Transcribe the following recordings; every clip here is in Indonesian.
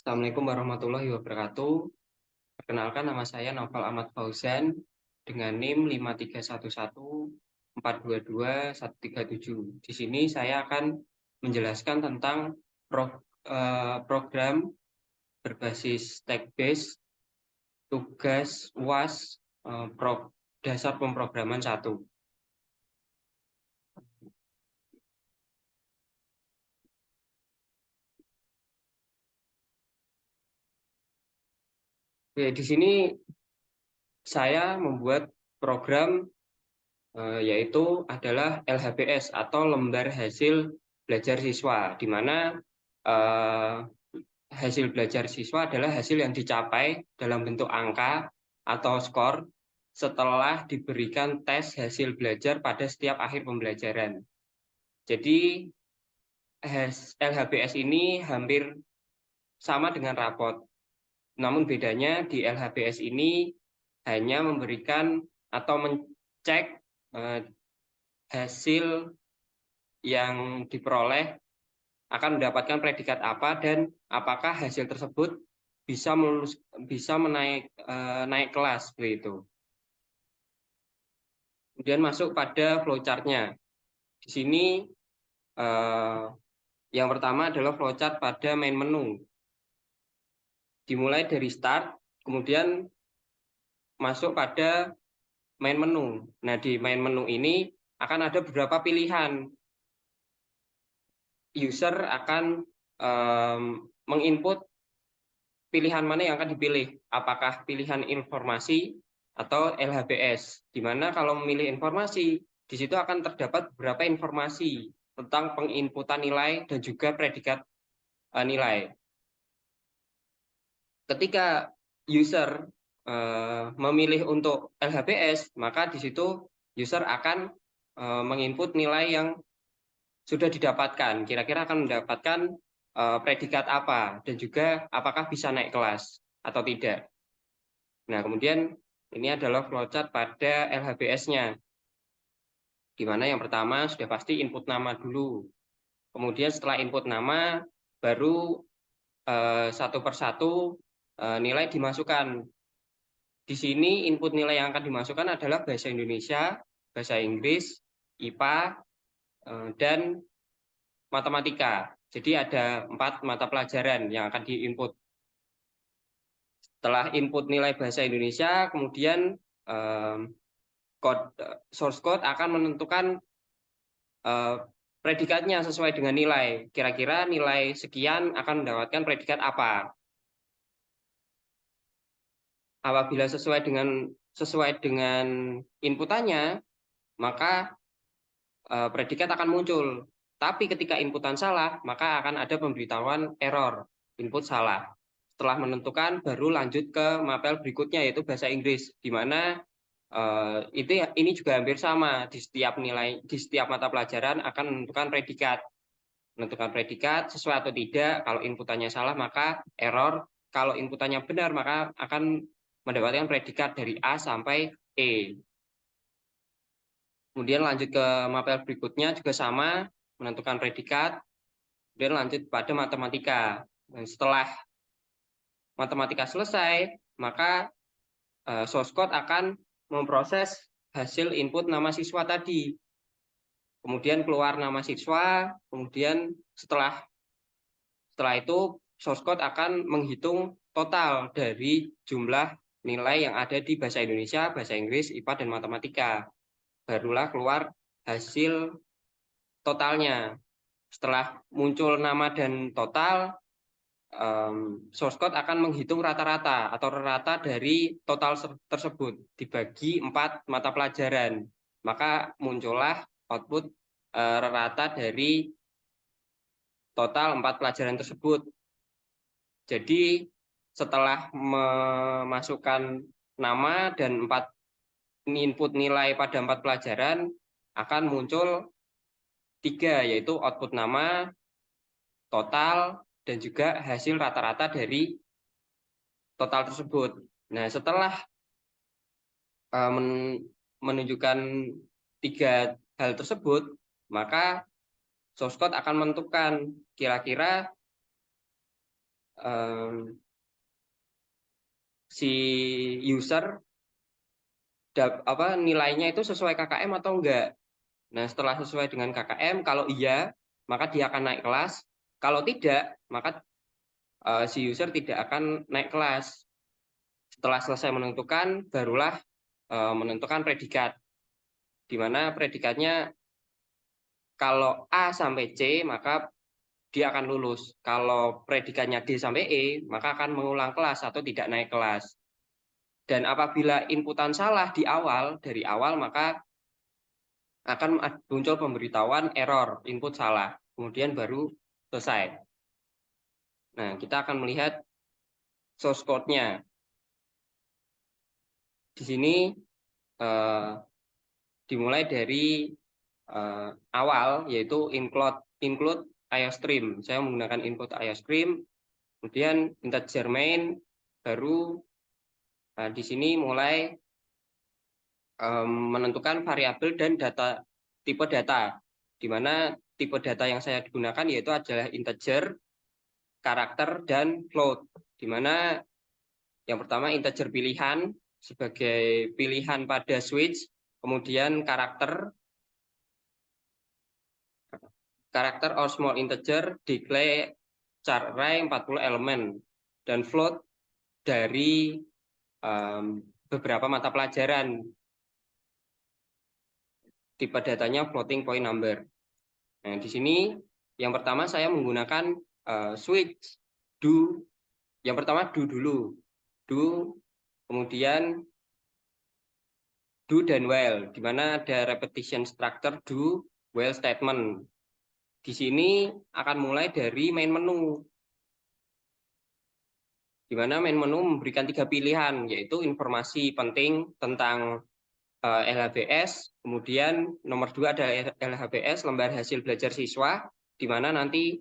Assalamualaikum warahmatullahi wabarakatuh. Perkenalkan, nama saya Naufal Ahmad Fauzan dengan NIM 53114222137. Di sini saya akan menjelaskan tentang program berbasis text-based tugas UAS dasar pemrograman 1. Oke, di sini saya membuat program yaitu adalah LHBS atau lembar hasil belajar siswa, di mana hasil belajar siswa adalah hasil yang dicapai dalam bentuk angka atau skor setelah diberikan tes hasil belajar pada setiap akhir pembelajaran. Jadi LHBS ini hampir sama dengan rapot, namun bedanya di LHBS ini hanya memberikan atau mencek hasil yang diperoleh akan mendapatkan predikat apa dan apakah hasil tersebut bisa naik kelas begitu. Kemudian masuk pada flowchart-nya. Di sini yang pertama adalah flowchart pada main menu. Dimulai dari start, kemudian masuk pada main menu. Nah, di main menu ini akan ada beberapa pilihan. User akan menginput pilihan mana yang akan dipilih, apakah pilihan informasi atau LHBS, di mana kalau memilih informasi, di situ akan terdapat beberapa informasi tentang penginputan nilai dan juga predikat nilai. Ketika user memilih untuk LHBS, maka di situ user akan menginput nilai yang sudah didapatkan, kira-kira akan mendapatkan predikat apa dan juga apakah bisa naik kelas atau tidak. Nah, kemudian ini adalah flowchart pada LHBS-nya, di mana yang pertama sudah pasti input nama dulu. Kemudian setelah input nama, baru satu persatu nilai dimasukkan. Di sini input nilai yang akan dimasukkan adalah bahasa Indonesia, bahasa Inggris, IPA, dan matematika. Jadi ada 4 mata pelajaran yang akan diinput. Setelah input nilai bahasa Indonesia, kemudian source code akan menentukan predikatnya sesuai dengan nilai. Kira-kira nilai sekian akan mendapatkan predikat apa. Apabila sesuai dengan inputannya, maka predikat akan muncul. Tapi ketika inputan salah, maka akan ada pemberitahuan error, input salah. Setelah menentukan, baru lanjut ke mapel berikutnya, yaitu bahasa Inggris, di mana ini juga hampir sama di setiap mata pelajaran akan menentukan predikat sesuai atau tidak. Kalau inputannya salah maka error, kalau inputannya benar maka akan mendapatkan predikat dari A sampai E. Kemudian lanjut ke mapel berikutnya juga sama, menentukan predikat, kemudian lanjut pada matematika. Dan setelah matematika selesai, maka source code akan memproses hasil input nama siswa tadi. Kemudian keluar nama siswa, kemudian setelah itu source code akan menghitung total dari jumlah nilai yang ada di bahasa Indonesia, bahasa Inggris, IPA, dan matematika. Barulah keluar hasil totalnya. Setelah muncul nama dan total, source code akan menghitung rata-rata atau rata dari total tersebut dibagi 4 mata pelajaran. Maka muncullah output rata dari total 4 pelajaran tersebut. Jadi setelah memasukkan nama dan 4 input nilai pada 4 pelajaran, akan muncul 3, yaitu output nama, total, dan juga hasil rata-rata dari total tersebut. Nah, setelah menunjukkan 3 hal tersebut, maka source code akan menentukan kira-kira si user nilainya itu sesuai KKM atau enggak. Nah, setelah sesuai dengan KKM, kalau iya, maka dia akan naik kelas. Kalau tidak, maka si user tidak akan naik kelas. Setelah selesai menentukan, barulah menentukan predikat. Di mana predikatnya kalau A sampai C, maka dia akan lulus. Kalau predikatnya D sampai E, maka akan mengulang kelas atau tidak naik kelas. Dan apabila inputan salah dari awal, maka akan muncul pemberitahuan error, input salah. Kemudian baru selesai. Nah, kita akan melihat source code-nya. Di sini dimulai dari awal, yaitu include IOStream. Saya menggunakan input IOStream, kemudian integer main, baru di sini mulai menentukan variabel dan tipe data, di mana tipe data yang saya gunakan yaitu adalah integer, karakter, dan float, di mana yang pertama integer pilihan sebagai pilihan pada switch, kemudian karakter or small integer declare char array 40 elemen, dan float dari beberapa mata pelajaran. Tipe datanya floating point number. Nah, di sini yang pertama saya menggunakan switch do. Yang pertama do dulu. Do, kemudian do dan while, di mana ada repetition structure do while statement. Di sini akan mulai dari main menu, di mana main menu memberikan 3 pilihan, yaitu informasi penting tentang LHBS, kemudian nomor 2 ada LHBS, lembar hasil belajar siswa, di mana nanti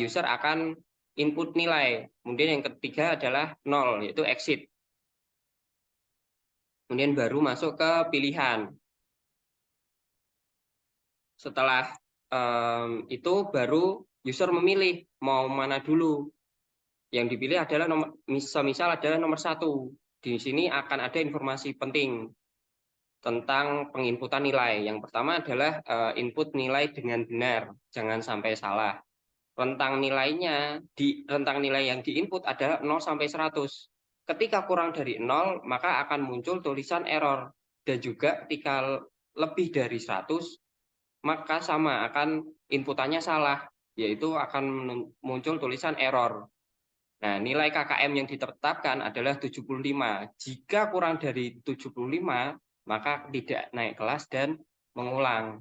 user akan input nilai. Kemudian yang ketiga adalah 0, yaitu exit. Kemudian baru masuk ke pilihan. Setelah itu baru user memilih mau mana dulu. Yang dipilih adalah misal adalah nomor 1. Di sini akan ada informasi penting tentang penginputan nilai. Yang pertama adalah input nilai dengan benar, jangan sampai salah. Rentang nilainya, rentang nilai yang diinput adalah 0 sampai 100. Ketika kurang dari 0, maka akan muncul tulisan error. Dan juga ketika lebih dari 100, maka sama akan inputannya salah, yaitu akan muncul tulisan error. Nah, nilai KKM yang ditetapkan adalah 75. Jika kurang dari 75, maka tidak naik kelas dan mengulang.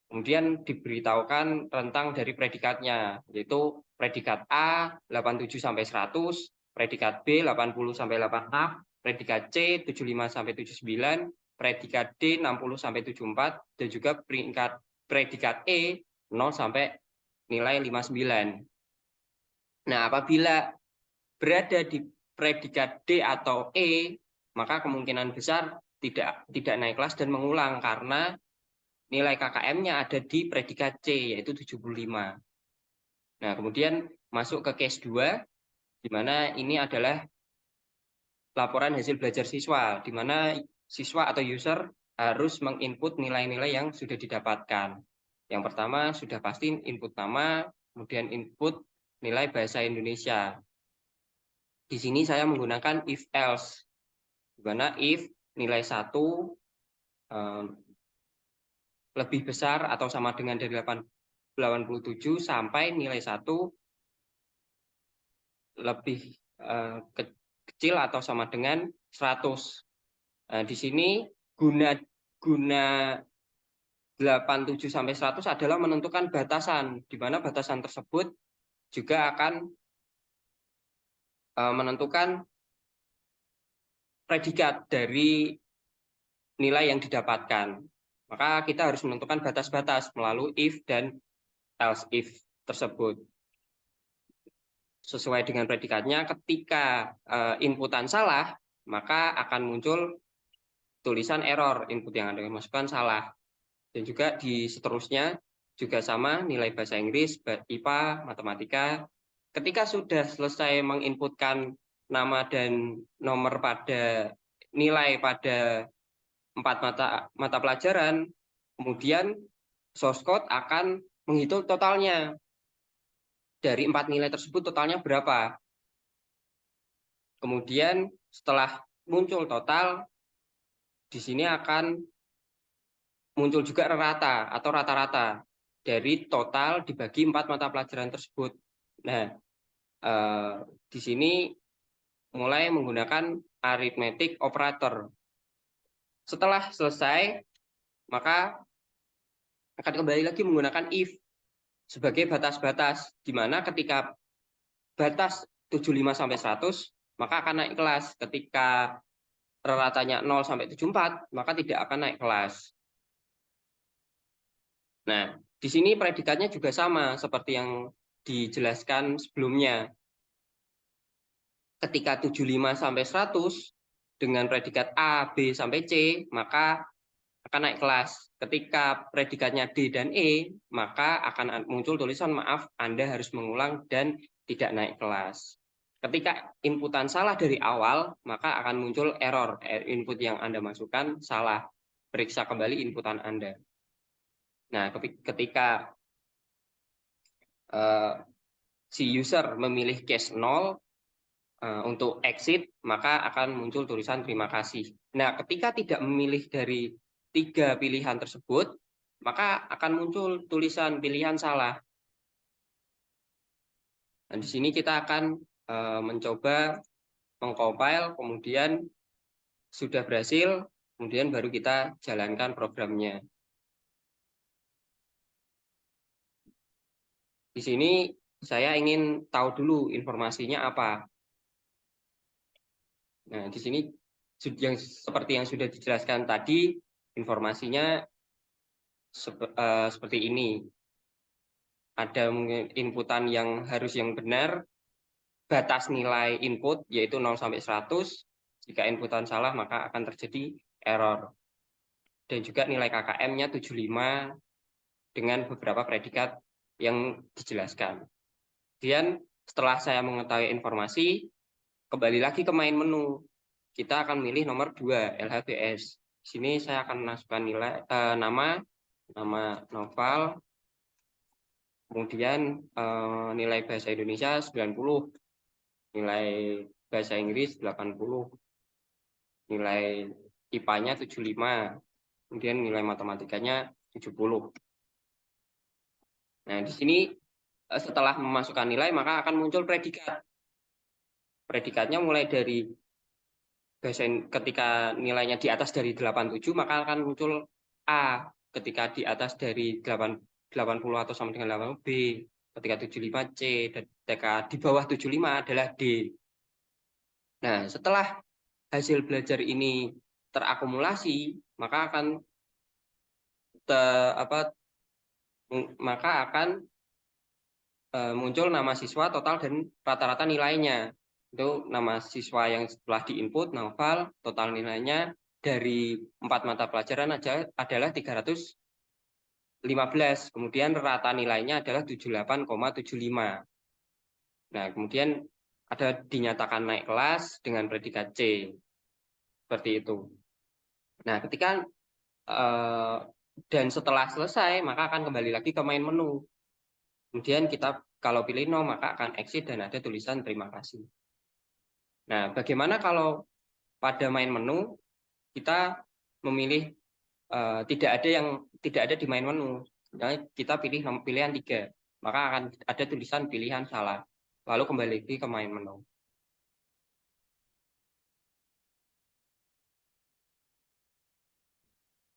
Kemudian diberitahukan rentang dari predikatnya, yaitu predikat A 87 sampai 100, predikat B 80 sampai 86, predikat C 75 sampai 79, predikat D 60 sampai 74, dan juga predikat E 0 sampai nilai 59. Nah, apabila berada di predikat D atau E, maka kemungkinan besar tidak naik kelas dan mengulang karena nilai KKM-nya ada di predikat C, yaitu 75. Nah, kemudian masuk ke case 2, di mana ini adalah laporan hasil belajar siswa, di mana siswa atau user harus menginput nilai-nilai yang sudah didapatkan. Yang pertama sudah pasti input nama, kemudian input nilai bahasa Indonesia. Di sini saya menggunakan if else, di mana if nilai 1 lebih besar atau sama dengan dari 87 sampai nilai 1 lebih kecil atau sama dengan 100. Nah, di sini guna 87 sampai 100 adalah menentukan batasan, di mana batasan tersebut juga akan menentukan predikat dari nilai yang didapatkan. Maka kita harus menentukan batas-batas melalui if dan else if tersebut. Sesuai dengan predikatnya, ketika inputan salah, maka akan muncul tulisan error, input yang Anda masukkan salah. Dan juga di seterusnya juga sama, nilai bahasa Inggris, IPA, matematika, ketika sudah selesai menginputkan nama dan nomor pada nilai pada 4 mata pelajaran, kemudian source code akan menghitung totalnya. Dari 4 nilai tersebut totalnya berapa. Kemudian setelah muncul total, di sini akan muncul juga rata atau rata-rata dari total dibagi 4 mata pelajaran tersebut. Nah, di sini mulai menggunakan arithmetic operator. Setelah selesai, maka akan kembali lagi menggunakan if sebagai batas-batas, di mana ketika batas 75 sampai 100, maka akan naik kelas. Ketika ratanya 0 sampai 74, maka tidak akan naik kelas. Nah, di sini predikatnya juga sama seperti yang dijelaskan sebelumnya. Ketika 75 sampai 100 dengan predikat A, B sampai C, maka akan naik kelas. Ketika predikatnya D dan E, maka akan muncul tulisan maaf, Anda harus mengulang dan tidak naik kelas. Ketika inputan salah dari awal, maka akan muncul error. Input yang Anda masukkan salah. Periksa kembali inputan Anda. Nah, ketika si user memilih case 0 untuk exit, maka akan muncul tulisan terima kasih. Nah, ketika tidak memilih dari 3 pilihan tersebut, maka akan muncul tulisan pilihan salah. Nah, di sini kita akan mencoba mengcompile, kemudian sudah berhasil, kemudian baru kita jalankan programnya. Di sini saya ingin tahu dulu informasinya apa. Nah, di sini yang seperti yang sudah dijelaskan tadi, informasinya seperti ini. Ada inputan yang harus yang benar, batas nilai input yaitu 0 sampai 100. Jika inputan salah, maka akan terjadi error. Dan juga nilai KKM-nya 75 dengan beberapa predikat yang dijelaskan. Kemudian setelah saya mengetahui informasi, kembali lagi ke main menu. Kita akan milih nomor 2, LHBS. Di sini saya akan masukkan nama Noval, kemudian nilai bahasa Indonesia 90, nilai bahasa Inggris 80, nilai IPA-nya 75, kemudian nilai matematikanya 70. Nah, di sini setelah memasukkan nilai, maka akan muncul predikat. Predikatnya mulai dari ketika nilainya di atas dari 87, maka akan muncul A. Ketika di atas dari 80 atau sama dengan 80, B. Ketika 75, C. Dan ketika di bawah 75 adalah D. Nah, setelah hasil belajar ini terakumulasi, maka akan muncul nama siswa, total, dan rata-rata nilainya. Itu nama siswa yang setelah diinput, Noval, total nilainya dari 4 mata pelajaran adalah 315. Kemudian rata nilainya adalah 78,75. Nah, kemudian ada dinyatakan naik kelas dengan predikat C. Seperti itu. Nah, ketika dan setelah selesai, maka akan kembali lagi ke main menu. Kemudian kita kalau pilih no, maka akan exit dan ada tulisan terima kasih. Nah, bagaimana kalau pada main menu kita memilih tidak ada di main menu. Misalnya kita pilih pilihan 3, maka akan ada tulisan pilihan salah. Lalu kembali lagi ke main menu.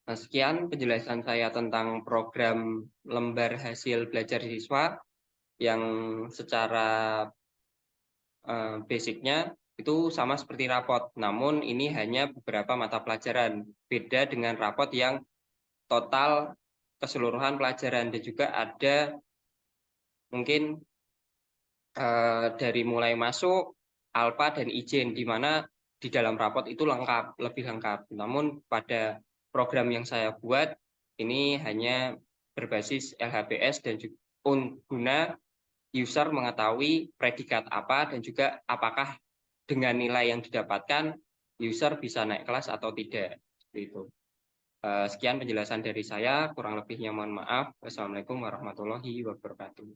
Nah, sekian penjelasan saya tentang program lembar hasil belajar siswa yang secara basicnya itu sama seperti rapot, namun ini hanya beberapa mata pelajaran. Beda dengan rapot yang total keseluruhan pelajaran, dan juga ada mungkin dari mulai masuk, alfa, dan ijen, di mana di dalam rapot itu lengkap, lebih lengkap. Namun pada program yang saya buat, ini hanya berbasis LHBS dan juga guna user mengetahui predikat apa dan juga apakah dengan nilai yang didapatkan user bisa naik kelas atau tidak. Itu. Sekian penjelasan dari saya, kurang lebihnya mohon maaf. Wassalamualaikum warahmatullahi wabarakatuh.